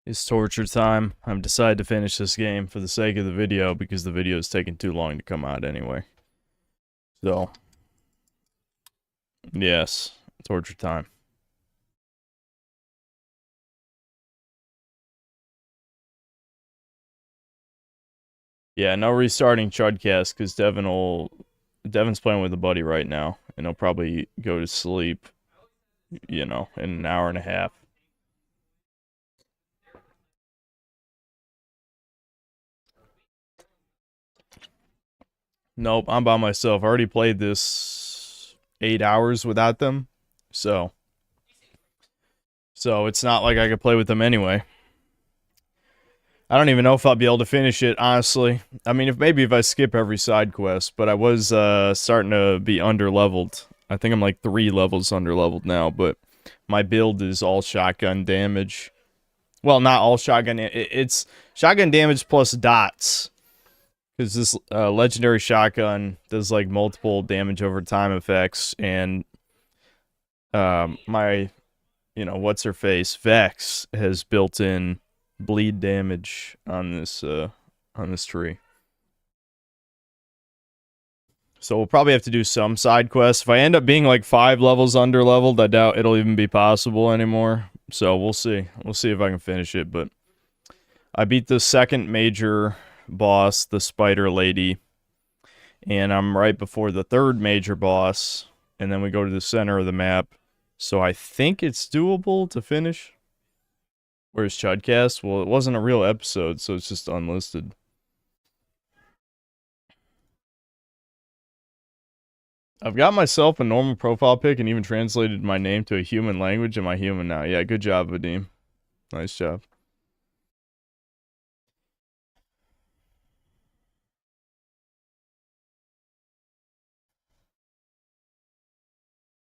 It's torture time. I've decided to finish this game for the sake of the video because the video is taking too long to come out anyway. So, yes, torture time. Yeah, no restarting Chudcast because Devin's playing with a buddy right now, and he'll probably go to sleep, you know, in an hour and a half. Nope, I'm by myself. I already played this 8 hours without them, so it's not like I could play with them anyway. I don't even know if I'll be able to finish it, honestly. I mean, maybe if I skip every side quest, but I was starting to be underleveled. I think I'm like 3 levels underleveled now, but my build is all shotgun damage. Well, not all shotgun. It's shotgun damage plus dots. Because this legendary shotgun does like multiple damage over time effects, and my, you know, what's her face, Vex has built in bleed damage on this tree. So we'll probably have to do some side quests. If I end up being like 5 levels underleveled, I doubt it'll even be possible anymore. So we'll see. We'll see if I can finish it, but I beat the second major boss, the spider lady, and I'm right before the third major boss, and then we go to the center of the map, so I think it's doable to finish. Where's Chudcast? Well, it wasn't a real episode, so it's just unlisted. I've got myself a normal profile pic and even translated my name to a human language. Am I human now? Yeah, good job, Vadim. Nice job.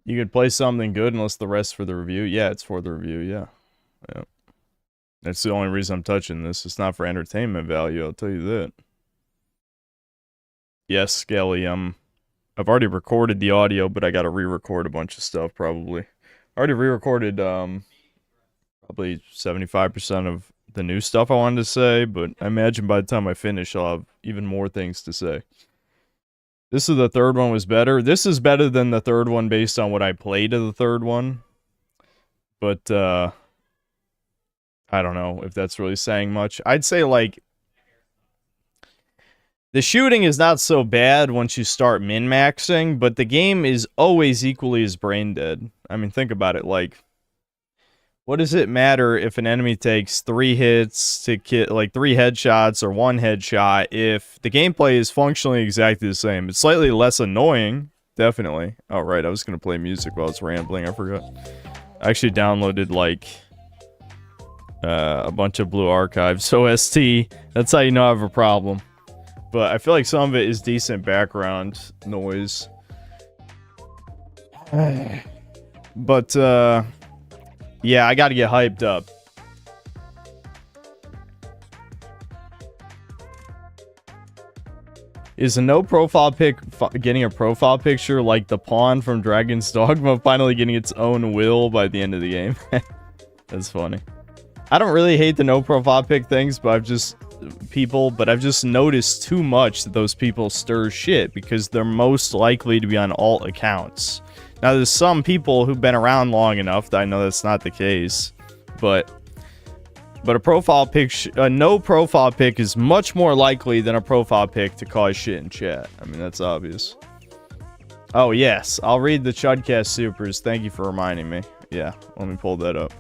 You could play something good unless the rest for the review. Yeah, it's for the review, yeah. Yeah. That's the only reason I'm touching this. It's not for entertainment value, I'll tell you that. Yes, Skelly, I've already recorded the audio, but I gotta re-record a bunch of stuff, probably. I already re-recorded, probably 75% of the new stuff I wanted to say, but I imagine by the time I finish, I'll have even more things to say. This is the third one was better. This is better than the third one based on what I played of the third one. But, I don't know if that's really saying much. I'd say, like, the shooting is not so bad once you start min-maxing, but the game is always equally as brain-dead. I mean, think about it, like, what does it matter if an enemy takes 3 hits to kill, like 3 headshots or 1 headshot, if the gameplay is functionally exactly the same? It's slightly less annoying, definitely. Oh, right, I was going to play music while I was rambling, I forgot. I actually downloaded, like, a bunch of Blue Archives OST. That's how you know I have a problem. But I feel like some of it is decent background noise. But, yeah, I gotta get hyped up. Is a no profile pic getting a profile picture like the pawn from Dragon's Dogma finally getting its own will by the end of the game? That's funny. I don't really hate the no profile pic things, but I've just noticed too much that those people stir shit because they're most likely to be on alt accounts. Now, there's some people who've been around long enough that I know that's not the case, but a profile pic, a no profile pic is much more likely than a profile pic to cause shit in chat. I mean, that's obvious. Oh, yes. I'll read the Chudcast supers. Thank you for reminding me. Yeah, let me pull that up.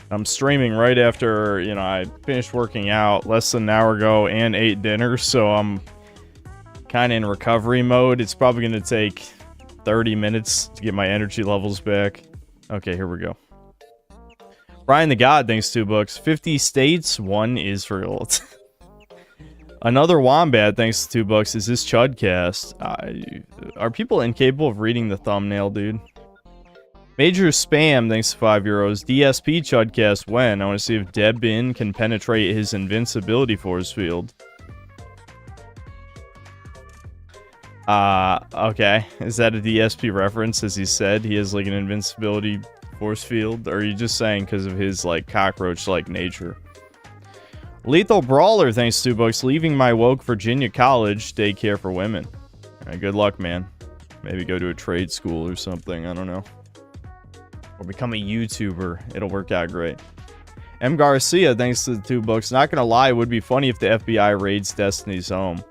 I'm streaming right after, you know, I finished working out less than an hour ago and ate dinner, so I'm kind of in recovery mode. It's probably going to take 30 minutes to get my energy levels back. Okay, here we go. Brian the God, thanks $2. 50 states, 1 Israel. Another Wombat, thanks to $2. Is this Chudcast? Are people incapable of reading the thumbnail, dude? Major Spam, thanks to €5. DSP Chudcast, when? I want to see if Debin can penetrate his invincibility force field. Okay. Is that a DSP reference, as he said? He has, like, an invincibility force field? Or are you just saying because of his, like, cockroach-like nature? Lethal Brawler, thanks to books. Leaving my woke Virginia college, daycare for women. Good luck, man. Maybe go to a trade school or something, I don't know. Or become a YouTuber. It'll work out great. M. Garcia, thanks to the 2 books. Not gonna lie, it would be funny if the FBI raids Destiny's home.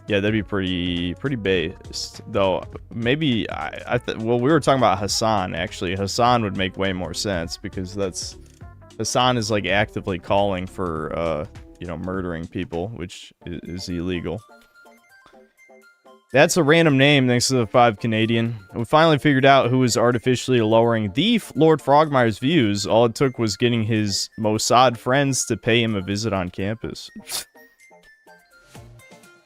Yeah, that'd be pretty based. Though, maybe, well, we were talking about Hassan, actually. Hassan would make way more sense, because Hassan is, like, actively calling for, you know, murdering people, which is illegal. That's a random name, thanks to the 5 Canadian. We finally figured out who was artificially lowering the Lord Frogmire's views. All it took was getting his Mossad friends to pay him a visit on campus.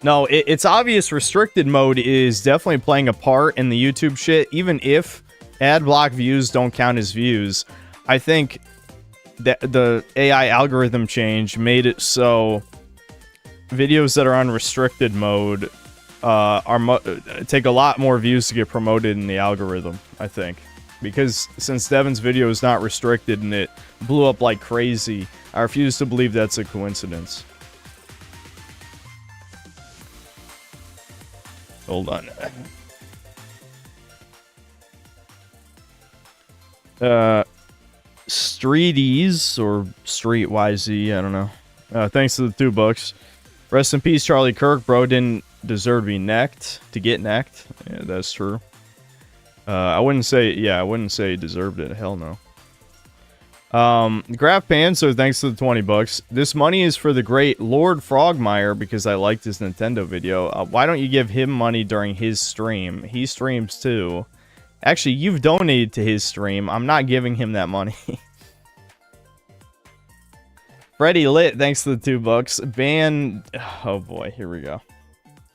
No, it's obvious restricted mode is definitely playing a part in the YouTube shit, even if ad block views don't count as views. I think that the AI algorithm change made it so videos that are on restricted mode take a lot more views to get promoted in the algorithm, I think. Because since Devin's video is not restricted and it blew up like crazy, I refuse to believe that's a coincidence. Hold on. Streeties, or Street-YZ, I don't know. Thanks to the 2 books. Rest in peace, Charlie Kirk. Bro didn't deserve to be necked, to get necked. Yeah, that's true. I wouldn't say he deserved it. Hell no. Graph Panzer, thanks to the 20 bucks. This money is for the great Lord Frogmire because I liked his Nintendo video. Why don't you give him money during his stream? He streams too. Actually, you've donated to his stream. I'm not giving him that money. Freddy Lit, thanks to the 2 bucks. Ban... Oh boy, here we go.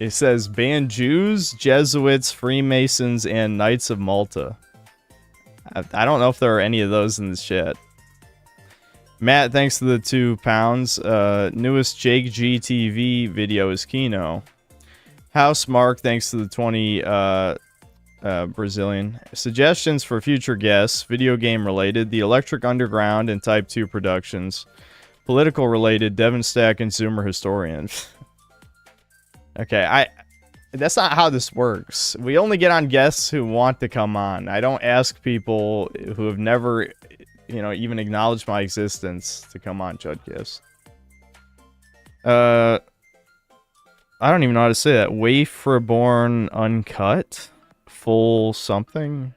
It says, ban Jews, Jesuits, Freemasons, and Knights of Malta. I don't know if there are any of those in this chat. Matt, thanks to the 2 pounds. Newest Jake GTV video is Kino. House Mark, thanks to the 20 Brazilian. Suggestions for future guests, video game related, The Electric Underground and Type 2 Productions. Political related, Devin Stack and Zoomer Historian. Okay, that's not how this works. We only get on guests who want to come on. I don't ask people who have never, you know, even acknowledged my existence to come on Chudcast. I don't even know how to say that. Waferborn Uncut? Full something?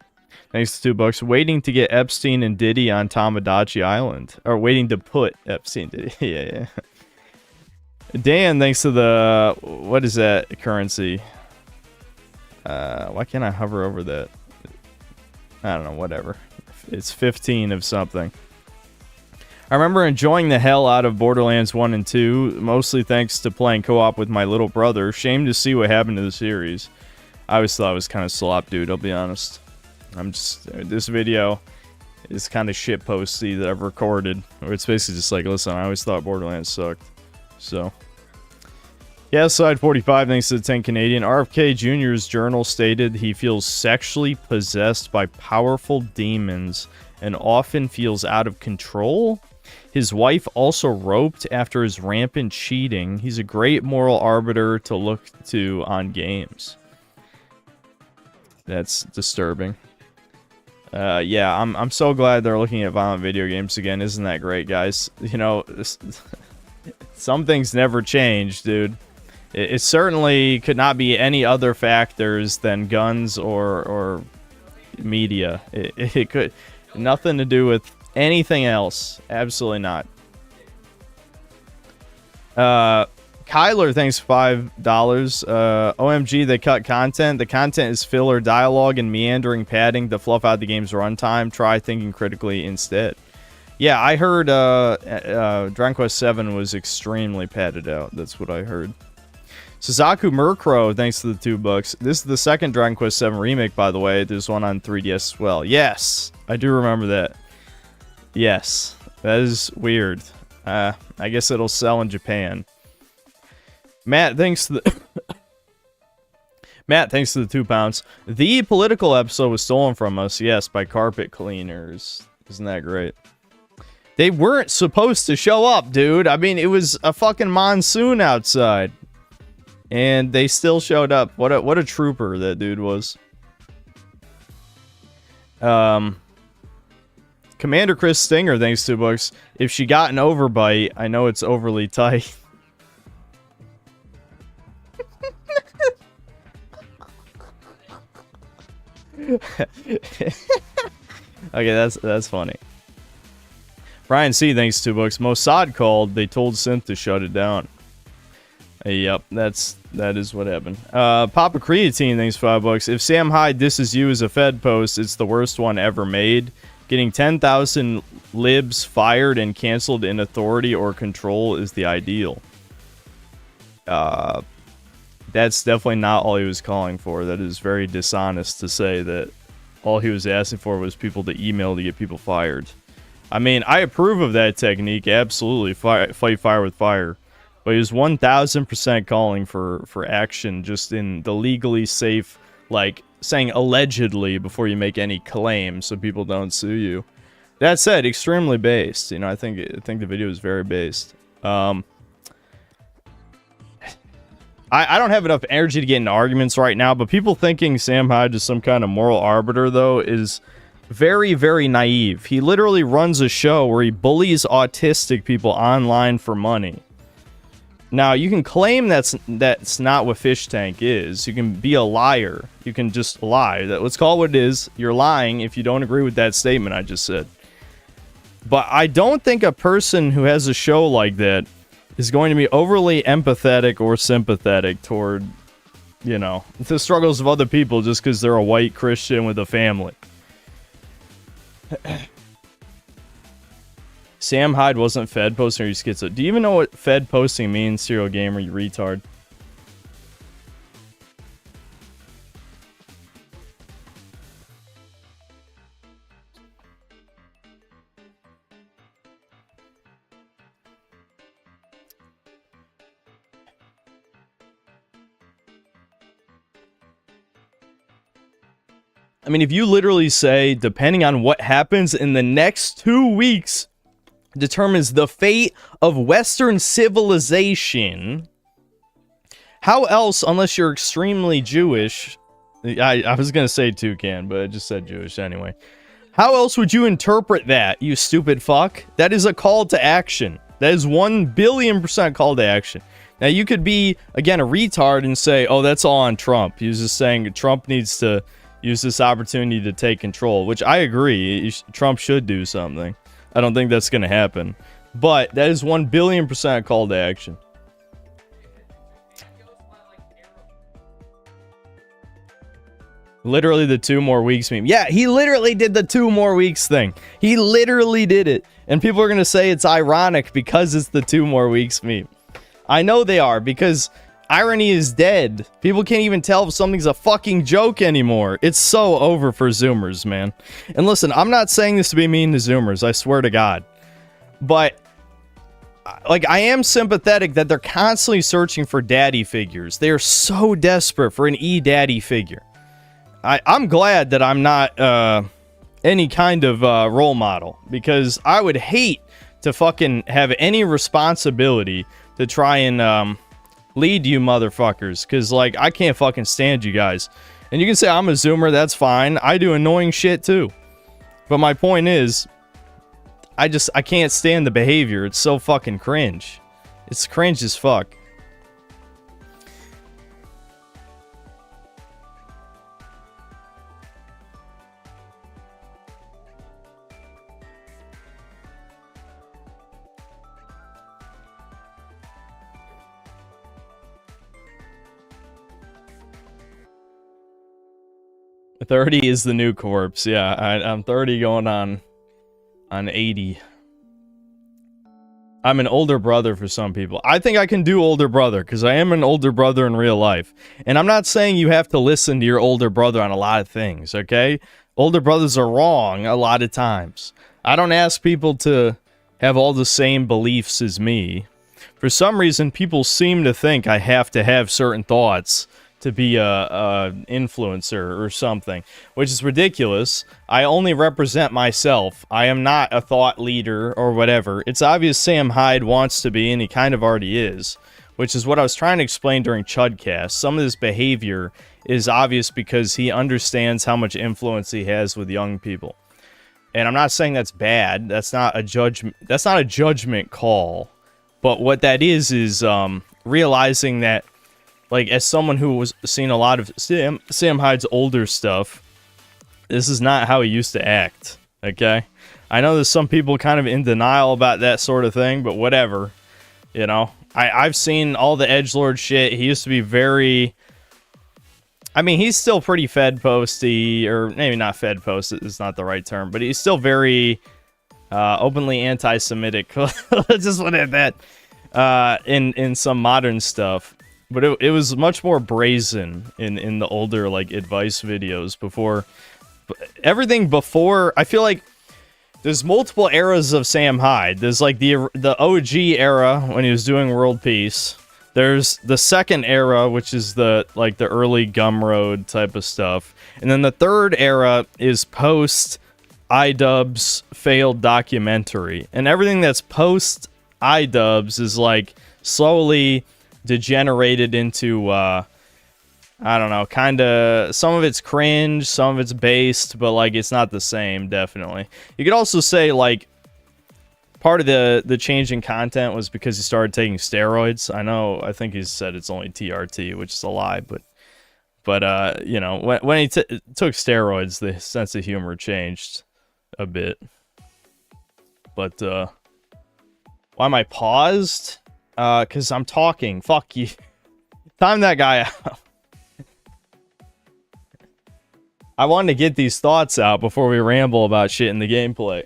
Thanks to 2 bucks. Waiting to get Epstein and Diddy on Tomodachi Island. Or waiting to put Epstein Diddy. Yeah. Dan, thanks to the... What is that currency? Why can't I hover over that? I don't know, whatever. It's 15 of something. I remember enjoying the hell out of Borderlands 1 and 2, mostly thanks to playing co-op with my little brother. Shame to see what happened to the series. I always thought it was kind of slop, dude, I'll be honest. This video is kind of shitposty that I've recorded. Where it's basically just like, listen, I always thought Borderlands sucked. So, yeah, side 45, thanks to the 10 Canadian. RFK Jr.'s journal stated he feels sexually possessed by powerful demons and often feels out of control. His wife also roped after his rampant cheating. He's a great moral arbiter to look to on games. That's disturbing. Yeah, I'm so glad they're looking at violent video games again. Isn't that great, guys? You know, some things never change, dude. It certainly could not be any other factors than guns or media. It could... Nothing to do with anything else. Absolutely not. Kyler, thanks $5. OMG, they cut content. The content is filler dialogue and meandering padding to fluff out the game's runtime. Try thinking critically instead. Yeah, I heard Dragon Quest 7 was extremely padded out. That's what I heard. Suzaku Murkrow, thanks to the $2. This is the second Dragon Quest 7 remake, by the way. There's one on 3DS as well. Yes, I do remember that. Yes, that is weird. I guess it'll sell in Japan. Matt, thanks to the... Matt, thanks to the 2 pounds. The political episode was stolen from us, yes, by carpet cleaners. Isn't that great? They weren't supposed to show up, dude. I mean, it was a fucking monsoon outside. And they still showed up. What a trooper that dude was. Commander Chris Stinger, thanks to books. If she got an overbite, I know it's overly tight. Okay, that's funny. Brian C, thanks to books. Mossad called. They told Synth to shut it down. Yep, that is what happened. Papa Creatine, thanks $5. If Sam Hyde disses you as a Fed post, it's the worst one ever made. Getting 10,000 libs fired and canceled in authority or control is the ideal. That's definitely not all he was calling for. That is very dishonest to say that all he was asking for was people to email to get people fired. I mean, I approve of that technique, absolutely. Fight fire with fire. But he was 1,000% calling for action just in the legally safe, like, saying allegedly before you make any claims so people don't sue you. That said, extremely based. You know, I think the video is very based. I don't have enough energy to get into arguments right now, but people thinking Sam Hyde is some kind of moral arbiter, though, is very, very naive. He literally runs a show where he bullies autistic people online for money. Now, you can claim that's not what Fish Tank is. You can be a liar. You can just lie. Let's call it what it is. You're lying if you don't agree with that statement I just said. But I don't think a person who has a show like that is going to be overly empathetic or sympathetic toward, you know, the struggles of other people just because they're a white Christian with a family. Sam Hyde wasn't Fed posting or you schizo. Do you even know what Fed posting means, serial gamer, you retard? I mean, if you literally say, depending on what happens in the next 2 weeks, determines the fate of Western civilization, how else, unless you're extremely Jewish, I was going to say toucan, but I just said Jewish anyway. How else would you interpret that, you stupid fuck? That is a call to action. That is 1,000,000,000% call to action. Now, you could be, again, a retard and say, oh, that's all on Trump. He was just saying Trump needs to use this opportunity to take control, which I agree. Trump should do something. I don't think that's going to happen. But that is 1,000,000,000% call to action. Literally the 2 more weeks meme. Yeah, he literally did the 2 more weeks thing. He literally did it. And people are going to say it's ironic because it's the 2 more weeks meme. I know they are, because irony is dead. People can't even tell if something's a fucking joke anymore. It's so over for Zoomers, man. And listen, I'm not saying this to be mean to Zoomers, I swear to God. But, like, I am sympathetic that they're constantly searching for daddy figures. They are so desperate for an e-daddy figure. I'm glad that I'm not any kind of role model, because I would hate to fucking have any responsibility to try and lead you motherfuckers, because, like, I can't fucking stand you guys. And you can say I'm a Zoomer, that's fine. I do annoying shit too. But my point is, I can't stand the behavior. It's so fucking cringe. It's cringe as fuck. $30 is the new corpse. Yeah, I'm 30 going on 80. I'm an older brother for some people. I think I can do older brother, because I am an older brother in real life. And I'm not saying you have to listen to your older brother on a lot of things, okay? Older brothers are wrong a lot of times. I don't ask people to have all the same beliefs as me. For some reason, people seem to think I have to have certain thoughts to be a influencer or something, which is ridiculous. I only represent myself. I am not a thought leader or whatever. It's obvious Sam Hyde wants to be, and he kind of already is, which is what I was trying to explain during Chudcast. Some of this behavior is obvious because he understands how much influence he has with young people. And I'm not saying that's bad. That's not a judgment. That's not a judgment call. But what that is realizing that, like, as someone who was seen a lot of Sam Hyde's older stuff, this is not how he used to act. Okay, I know there's some people kind of in denial about that sort of thing, but whatever. You know, I've seen all the edgelord shit. He used to be very. I mean, he's still pretty Fed posty, or maybe not Fed post is not the right term, but he's still very openly anti-Semitic. Just want to add that in some modern stuff, but it was much more brazen in the older like advice videos before. Everything before, I feel like there's multiple eras of Sam Hyde. There's like the OG era when he was doing World Peace. There's the second era, which is the early Gumroad type of stuff. And then the third era is post iDubbbz failed documentary. And everything that's post iDubbbz is like slowly degenerated into, I don't know, kind of, some of it's cringe, some of it's based, but like it's not the same, definitely. You could also say like, part of the change in content was because he started taking steroids. I think he said it's only TRT, which is a lie, but you know, when he took steroids, the sense of humor changed a bit. But why am I paused? Because I'm talking. Fuck you. Time that guy out. I wanted to get these thoughts out before we ramble about shit in the gameplay.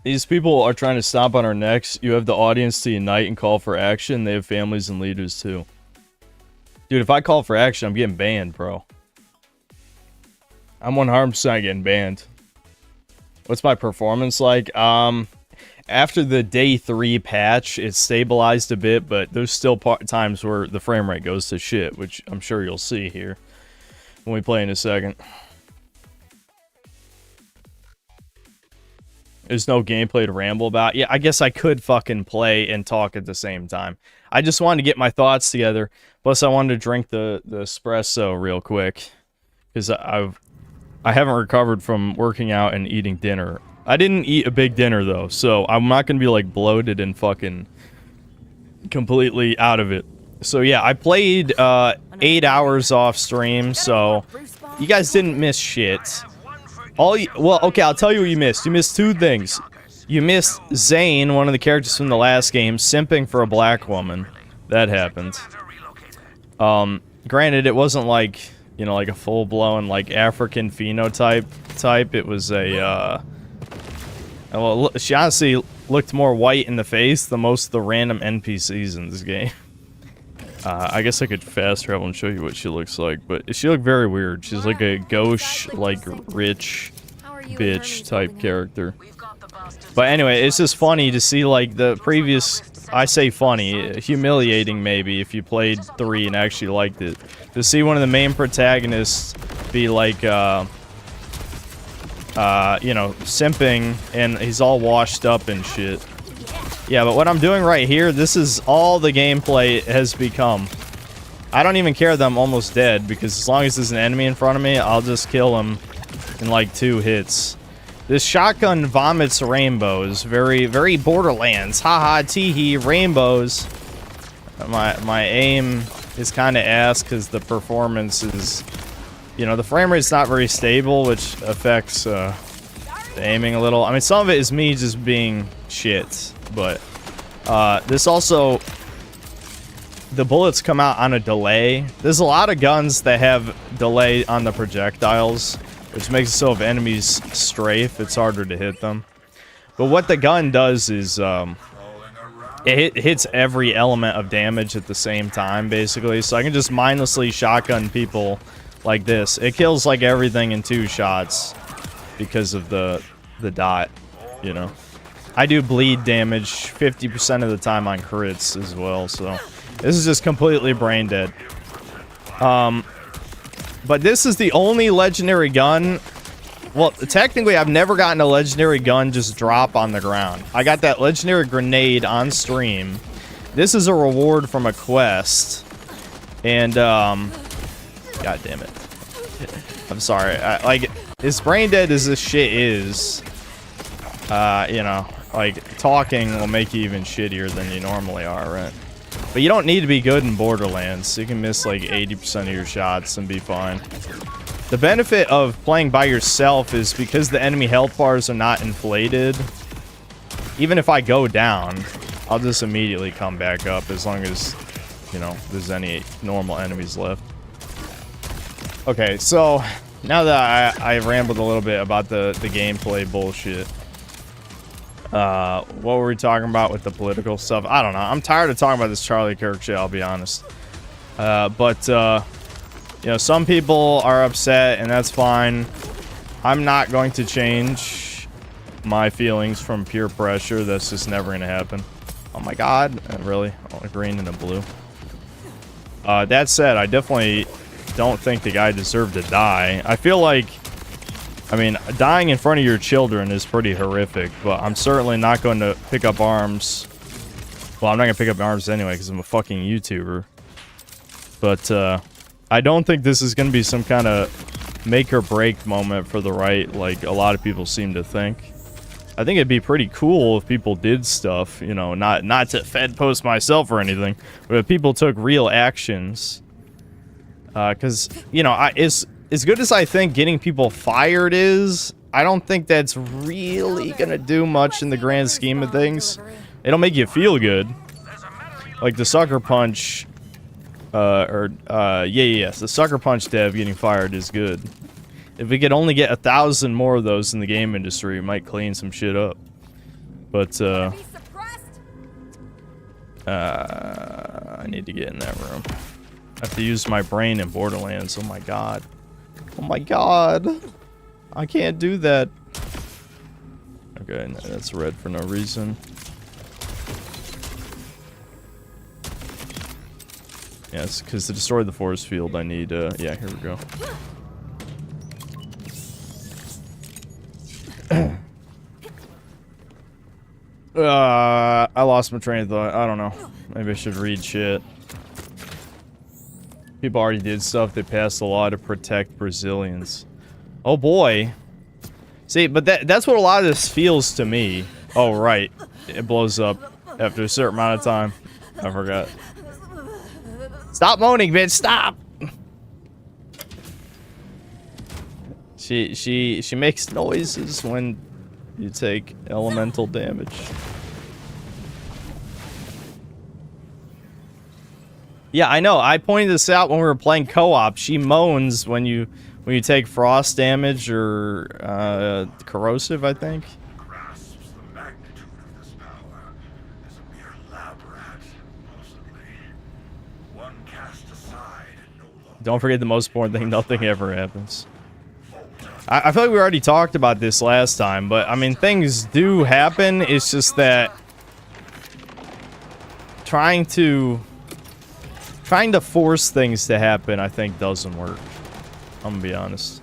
These people are trying to stomp on our necks. You have the audience to unite and call for action. They have families and leaders too. Dude, if I call for action, I'm getting banned, bro. I'm 100% getting banned. What's my performance like? After the day 3 patch, it's stabilized a bit, but there's still times where the frame rate goes to shit, which I'm sure you'll see here when we play in a second. There's no gameplay to ramble about. Yeah, I guess I could fucking play and talk at the same time. I just wanted to get my thoughts together. Plus, I wanted to drink the espresso real quick. Because I haven't recovered from working out and eating dinner. I didn't eat a big dinner, though. So, I'm not going to be, like, bloated and fucking completely out of it. So, yeah, I played 8 hours off stream. So, you guys didn't miss shit. Well, okay, I'll tell you what you missed. You missed 2 things. You missed Zane, one of the characters from the last game, simping for a black woman. That happened. Granted, it wasn't like, you know, like a full-blown, like, African phenotype type. It was a, well, she honestly looked more white in the face than most of the random NPCs in this game. I guess I could fast travel and show you what she looks like, but she looked very weird. She's like a gauche, like, rich bitch type character. But anyway, it's just funny to see, like, the previous, I say funny, humiliating maybe if you played 3 and actually liked it. To see one of the main protagonists be like, you know, simping, and he's all washed up and shit. Yeah, but what I'm doing right here, this is all the gameplay has become. I don't even care that I'm almost dead, because as long as there's an enemy in front of me, I'll just kill him in like 2 hits. This shotgun vomits rainbows. Very, very Borderlands. Haha, teehee, rainbows. My aim is kind of ass, because the performance is... You know, the frame rate's not very stable, which affects the aiming a little. I mean, some of it is me just being shit. But this also, the bullets come out on a delay. There's a lot of guns that have delay on the projectiles, which makes it so if enemies strafe, it's harder to hit them. But what the gun does is it hits every element of damage at the same time, basically. So I can just mindlessly shotgun people like this. It kills like everything in 2 shots because of the dot. you know. I do bleed damage 50% of the time on crits as well, so this is just completely brain dead. But this is the only legendary gun. Well, technically, I've never gotten a legendary gun just drop on the ground. I got that legendary grenade on stream. This is a reward from a quest. And, God damn it. I'm sorry. Like, as brain dead as this shit is, you know, like, talking will make you even shittier than you normally are, right? But you don't need to be good in Borderlands. You can miss, like, 80% of your shots and be fine. The benefit of playing by yourself is because the enemy health bars are not inflated. Even if I go down, I'll just immediately come back up as long as, you know, there's any normal enemies left. Okay, so now that I rambled a little bit about the gameplay bullshit. What were we talking about with the political stuff? I don't know. I'm tired of talking about this Charlie Kirk shit, I'll be honest. You know, some people are upset, and that's fine. I'm not going to change my feelings from peer pressure. That's just never going to happen. Oh my god. Really? Oh, a green and a blue. That said, I definitely don't think the guy deserved to die. I feel like, I mean, dying in front of your children is pretty horrific, but I'm certainly not going to pick up arms. Well, I'm not going to pick up arms anyway, because I'm a fucking YouTuber. But, I don't think this is going to be some kind of make or break moment for the right, like a lot of people seem to think. I think it'd be pretty cool if people did stuff, you know, not to Fed post myself or anything, but if people took real actions. Because, you know, as good as I think getting people fired is, I don't think that's really going to do much in the grand scheme of things. It'll make you feel good. Like the Sucker Punch... yes, the Sucker Punch dev getting fired is good. If we could only get 1,000 more of those in the game industry, it might clean some shit up. But, I need to get in that room. I have to use my brain in Borderlands. Oh my god. Oh my god. I can't do that. Okay, that's red for no reason. Yes, because to destroy the force field, I need, yeah, here we go. I lost my train of thought. I don't know. Maybe I should read shit. People already did stuff. They passed a law to protect Brazilians. Oh boy. See, but that's what a lot of this feels to me. Oh, right. It blows up after a certain amount of time. I forgot. Stop moaning, bitch! Stop! She makes noises when you take elemental damage. Yeah, I know. I pointed this out when we were playing co-op. She moans when you take frost damage or corrosive, I think. Don't forget the most important thing, nothing ever happens. I feel like we already talked about this last time, but I mean, things do happen. It's just that trying to force things to happen, I think, doesn't work. I'm gonna be honest.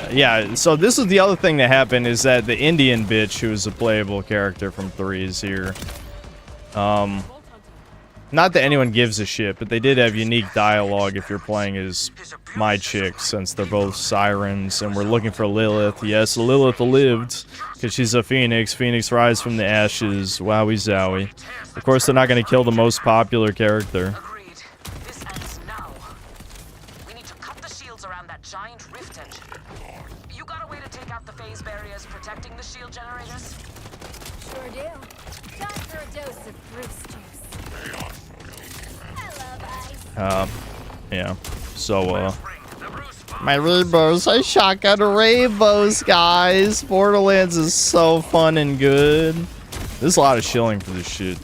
Yeah, so this is the other thing that happened, is that the Indian bitch, who is a playable character from 3, is here. Not that anyone gives a shit, but they did have unique dialogue if you're playing as my chick, since they're both sirens, and we're looking for Lilith. Yes, Lilith lived, because she's a phoenix. Phoenix rise from the ashes. Wowie zowie. Of course, they're not going to kill the most popular character. Agreed. This ends now. We need to cut the shields around that giant rift engine. You got a way to take out the phase barriers protecting the shield generators? Sure do. Time for a dose of Bruce juice. Yeah. So, my rainbows. I shotgun rainbows, guys. Borderlands is so fun and good. There's a lot of shilling for this shit.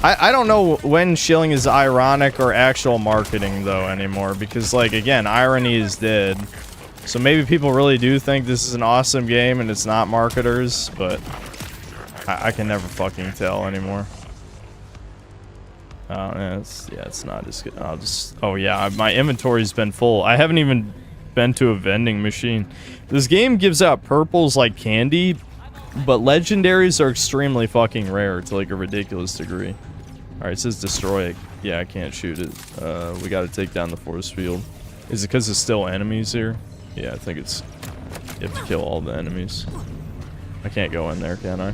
I don't know when shilling is ironic or actual marketing, though, anymore. Because, like, again, irony is dead. So maybe people really do think this is an awesome game and it's not marketers, but I can never fucking tell anymore. It's not as good. Oh yeah, my inventory's been full. I haven't even been to a vending machine. This game gives out purples like candy, but legendaries are extremely fucking rare to like a ridiculous degree. Alright, it says destroy it. Yeah, I can't shoot it. We gotta take down the force field. Is it because there's still enemies here? Yeah, I think it's... You have to kill all the enemies. I can't go in there, can I?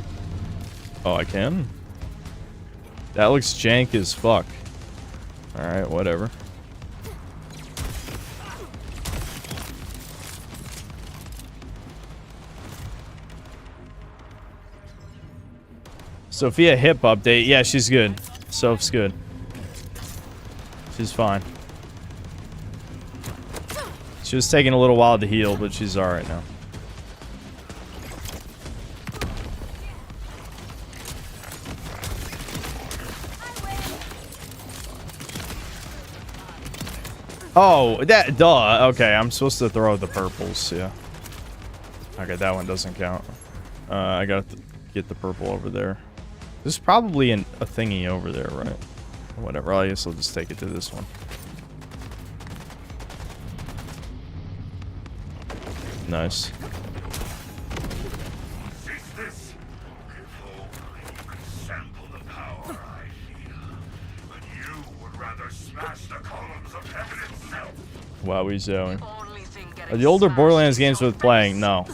Oh, I can? That looks jank as fuck. Alright, whatever. Sophia hip update. Yeah, she's good. Soph's good. She's fine. She was taking a little while to heal, but she's alright now. Oh, that, duh. Okay, I'm supposed to throw the purples, yeah. Okay, that one doesn't count. I gotta get the purple over there. There's probably a thingy over there, right? Whatever, I guess I'll just take it to this one. Nice. Wow, we zoning. Are the older Borderlands games worth playing? No.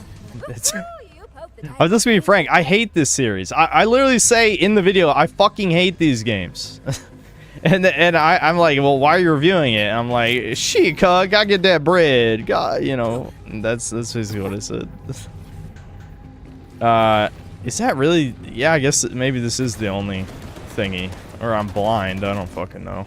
It's I'm just being frank. I hate this series. I literally say in the video, I fucking hate these games. and I'm like, well, why are you reviewing it? I'm like, shit, cuz, gotta get that bread. God, you know, that's basically what I said. Is that really? Yeah, I guess maybe this is the only thingy. Or I'm blind. I don't fucking know.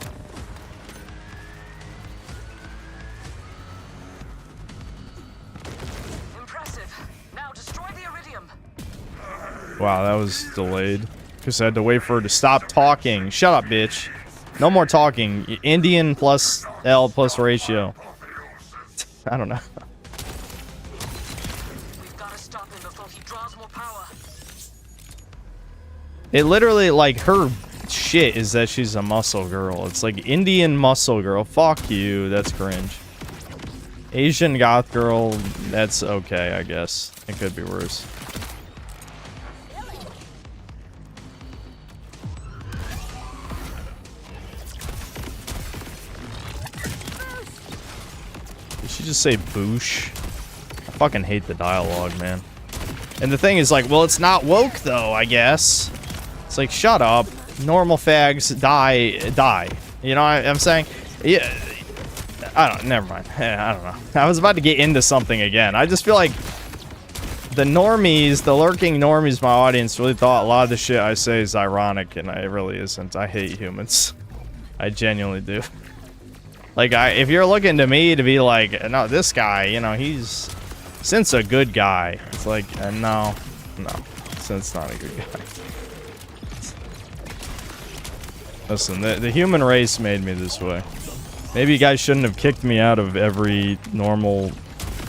Wow, that was delayed. Because I had to wait for her to stop talking. Shut up, bitch. No more talking. Indian plus L plus ratio. I don't know. We've got to stop him before he draws more power. It literally, like, her shit is that she's a muscle girl. It's like Indian muscle girl. Fuck you. That's cringe. Asian goth girl. That's okay, I guess. It could be worse. Just say boosh. I fucking hate the dialogue, man. And the thing is like, well, it's not woke though, I guess. It's like, shut up. Normal fags die. You know what I'm saying? Yeah. I don't, never mind. I don't know. I was about to get into something again. I just feel like the normies, the lurking normies, my audience really thought a lot of the shit I say is ironic, and it really isn't. I hate humans. I genuinely do. Like, if you're looking to me to be like, no, this guy, you know, he's Synth's a good guy. It's like, no, Synth's not a good guy. Listen, the human race made me this way. Maybe you guys shouldn't have kicked me out of every normal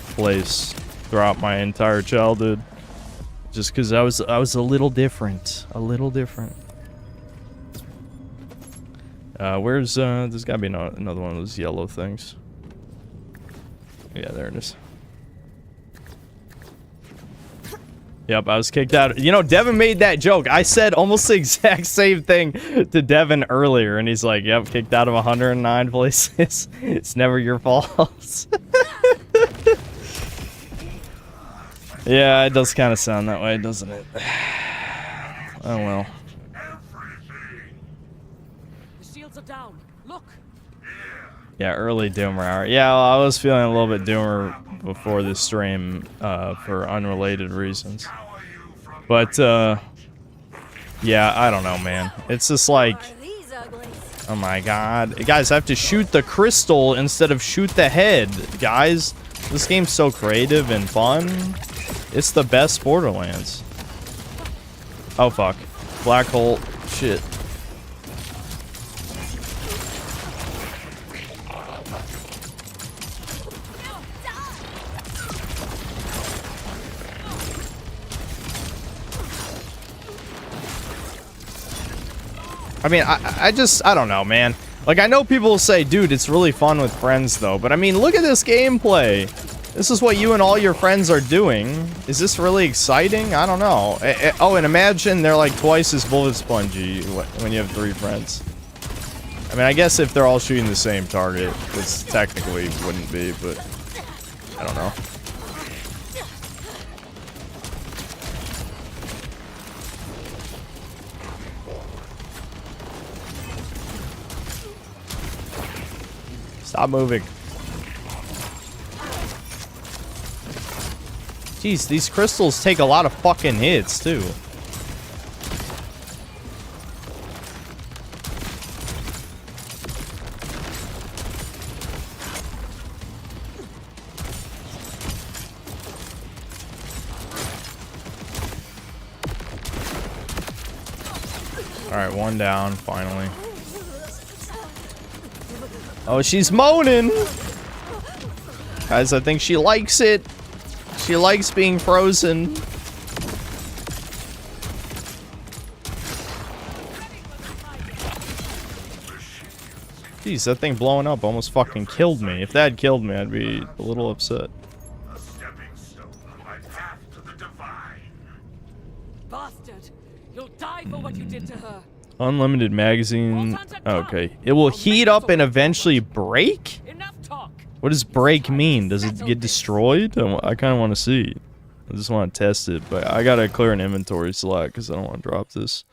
place throughout my entire childhood. Just because I was a little different. A little different. Where's, there's gotta be another one of those yellow things. Yeah, there it is. Yep, I was kicked out. You know, Devin made that joke. I said almost the exact same thing to Devin earlier, and he's like, yep, kicked out of 109 places. It's never your fault. Yeah, it does kind of sound that way, doesn't it? Oh, well. Down. Look. Yeah, early doomer hour. Yeah, well, I was feeling a little bit doomer before this stream for unrelated reasons. But yeah, I don't know, man. It's just like, oh my god. Guys, I have to shoot the crystal instead of shoot the head. Guys, this game's so creative and fun. It's the best Borderlands. Oh fuck. Black hole. Shit. I mean, I don't know, man. Like, I know people will say, dude, it's really fun with friends, though. But, I mean, look at this gameplay. This is what you and all your friends are doing. Is this really exciting? I don't know. Oh, and imagine they're, like, twice as bullet spongy when you have 3 friends. I mean, I guess if they're all shooting the same target, this technically wouldn't be, but I don't know. Stop moving. Jeez, these crystals take a lot of fucking hits, too. Alright, 1 down, finally. Oh, she's moaning! Guys, I think she likes it. She likes being frozen. Jeez, that thing blowing up almost fucking killed me. If that had killed me, I'd be a little upset. A stepping stone on my path to the divine. Bastard! You'll die for what you did to her. Unlimited magazine. Okay. It will heat up and eventually break? Enough talk. What does break mean? Does it get destroyed? I kind of want to see. I just want to test it, but I gotta clear an inventory slot because I don't want to drop this.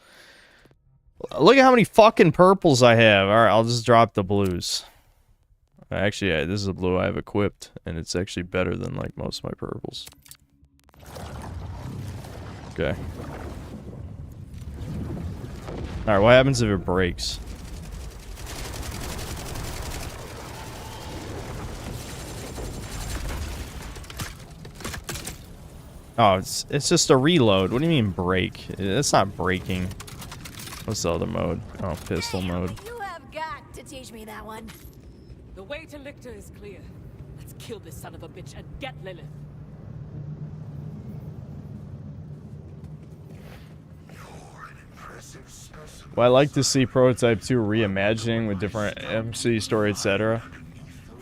Look at how many fucking purples I have. Alright, I'll just drop the blues. Actually, yeah, this is a blue I have equipped, and it's actually better than, like, most of my purples. Okay. Alright, what happens if it breaks? Oh, it's just a reload. What do you mean break? It's not breaking. What's the other mode? Oh, pistol mode. You have got to teach me that one. The way to Lictor is clear. Let's kill this son of a bitch and get Lilith. Well, I like to see Prototype 2 reimagining with different MC story, etc.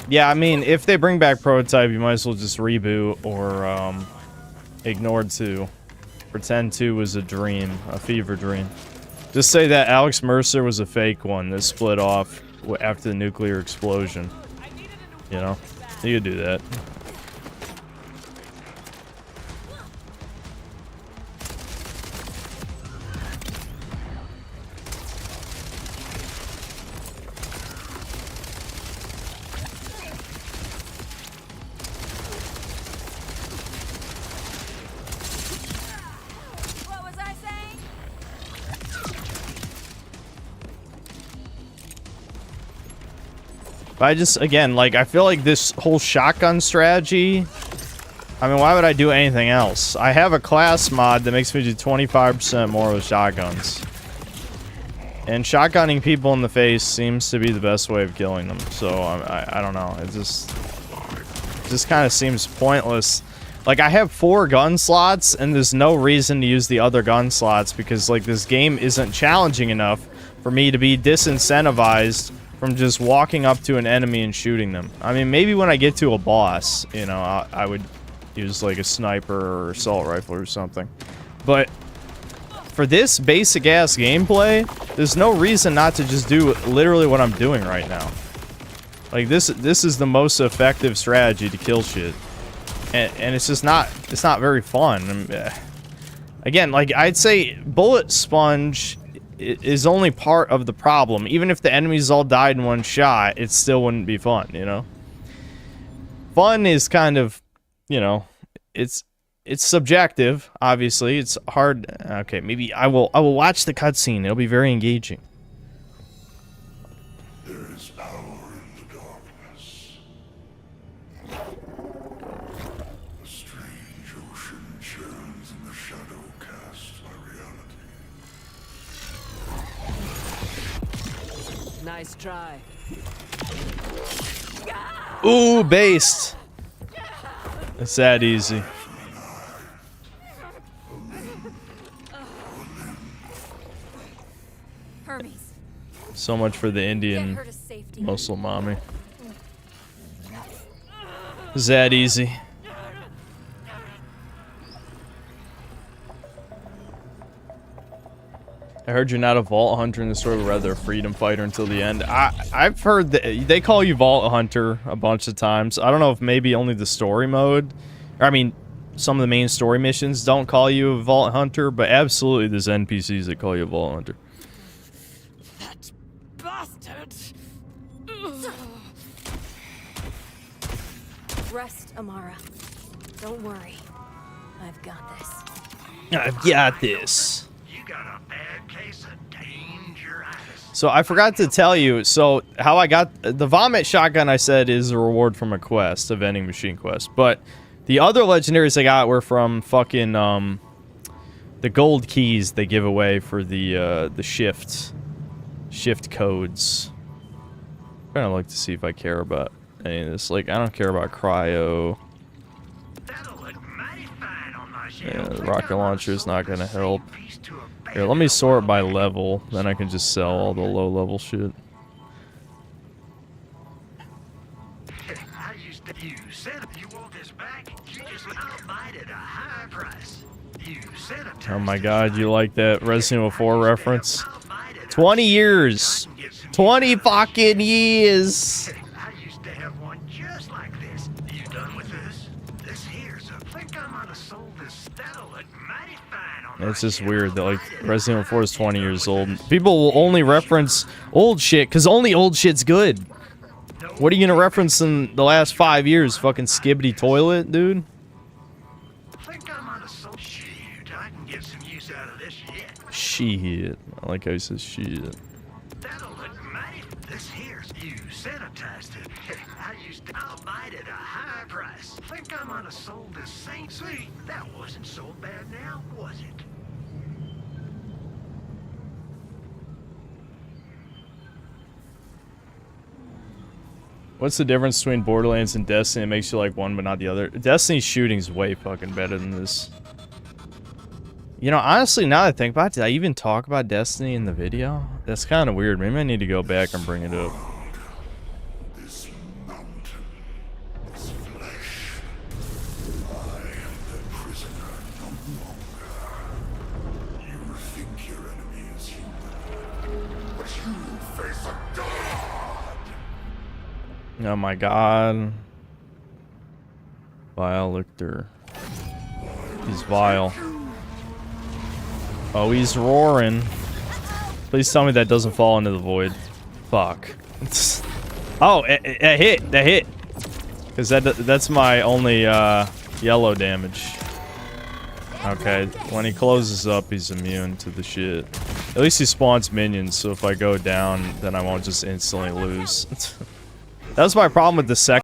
Yeah, I mean, if they bring back Prototype, you might as well just reboot or ignore 2. Pretend 2 was a dream, a fever dream. Just say that Alex Mercer was a fake one that split off after the nuclear explosion. You know? You could do that. What was I saying? But I just, again, like, I feel like this whole shotgun strategy, I mean, why would I do anything else? I have a class mod that makes me do 25% more with shotguns. And shotgunning people in the face seems to be the best way of killing them. So, I don't know. It just kind of seems pointless. Like, I have 4 gun slots, and there's no reason to use the other gun slots because, like, this game isn't challenging enough for me to be disincentivized from just walking up to an enemy and shooting them. I mean, maybe when I get to a boss, you know, I would use, like, a sniper or assault rifle or something. But for this basic-ass gameplay, there's no reason not to just do literally what I'm doing right now. Like, this is the most effective strategy to kill shit. And it's just not, it's not very fun. Again, like, I'd say bullet sponge is only part of the problem. Even if the enemies all died in one shot, it still wouldn't be fun, you know? Fun is kind of, you know, it's subjective, obviously. It's hard. Okay, maybe I will watch the cutscene. It'll be very engaging. There is power in the darkness. A strange ocean churns in the shadow cast by reality. Nice try. Ooh, based. It's that easy. Hermes, So much for the Get Indian her to safety. Muslim mommy. Is that easy? I heard you're not a vault hunter in the story, but rather a freedom fighter until the end. I've heard that they call you vault hunter a bunch of times. I don't know if maybe only the story mode, or I mean, some of the main story missions don't call you a vault hunter, but absolutely there's NPCs that call you a vault hunter. That bastard! Rest, Amara. Don't worry. I've got this. I've got this. You got a bad case of dangerous. So I forgot to tell you, so how I got the vomit shotgun I said is a reward from a quest, a vending machine quest. But the other legendaries I got were from fucking the gold keys they give away for the shift codes. I'm trying to look to see if I care about any of this. Like, I don't care about cryo. That'll look mighty fine on my Yeah, shelf. the rocket launcher is not gonna help. Here, let me sort by level, then I can just sell all the low level shit. I used to. You said you want this back. You just I'll buy it at a high price. You said it. Oh my god, you like that Resident Evil 4 reference? 20 years! 20 fucking years! I used to have one just like this. You done with this? This here's a. Think I might have sold this. That'll look mighty fine on It's just weird that, like, Resident Evil 4 is 20 years old. People will only reference old shit, because only old shit's good. What are you gonna reference in the last 5 years? Fucking Skibbity Toilet, dude? Think I might have sold. Shoot, I can get some use out of this yet. Shit. I like how he says shit. That'll look mighty. This here's you sanitized it. I used to. I'll buy it at a high price. Think I might have sold this same. See, that wasn't so bad now, was it? What's the difference between Borderlands and Destiny that makes you like one but not the other? Destiny's shooting's way fucking better than this. You know, honestly, now that I think about it, did I even talk about Destiny in the video? That's kind of weird. Maybe I need to go back and bring it up. This mountain, this flesh. I am the prisoner no longer. You think your enemy is human, but you face a god. Oh my god. Vile Lictor. He's vile. Oh, he's roaring. Please tell me that doesn't fall into the void. Fuck. Oh, it hit. That hit. Because that's my only yellow damage. Okay, when he closes up, he's immune to the shit. At least he spawns minions, so if I go down, then I won't just instantly lose. That was my problem with the second.